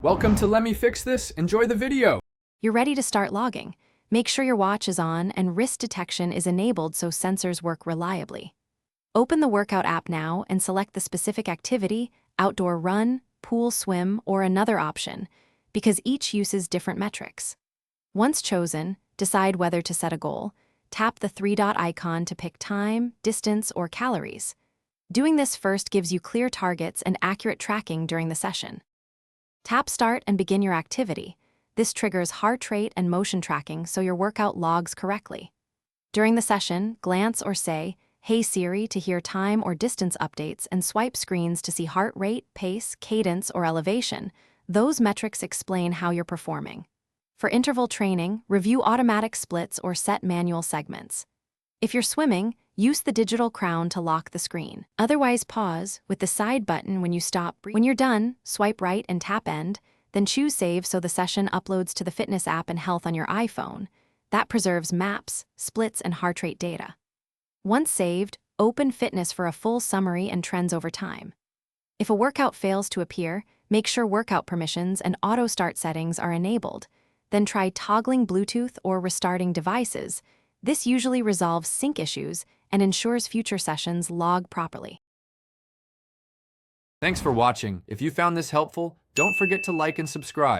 Welcome to Let Me Fix This. Enjoy the video. You're ready to start logging. Make sure your watch is on and wrist detection is enabled so sensors work reliably. Open the workout app now and select the specific activity, outdoor run, pool swim, or another option, because each uses different metrics. Once chosen, decide whether to set a goal. Tap the three-dot icon to pick time, distance, or calories. Doing this first gives you clear targets and accurate tracking during the session. Tap Start and begin your activity. This triggers heart rate and motion tracking so your workout logs correctly. During the session, glance or say, "Hey Siri," to hear time or distance updates, and swipe screens to see heart rate, pace, cadence, or elevation. Those metrics explain how you're performing. For interval training, review automatic splits or set manual segments. If you're swimming, use the digital crown to lock the screen. Otherwise, pause with the side button when you stop breathing. When you're done, swipe right and tap End, then choose Save so the session uploads to the fitness app and health on your iPhone. That preserves maps, splits, and heart rate data. Once saved, open Fitness for a full summary and trends over time. If a workout fails to appear, make sure workout permissions and auto start settings are enabled. Then try toggling Bluetooth or restarting devices. This usually resolves sync issues and ensures future sessions log properly. Thanks for watching. If you found this helpful, don't forget to like and subscribe.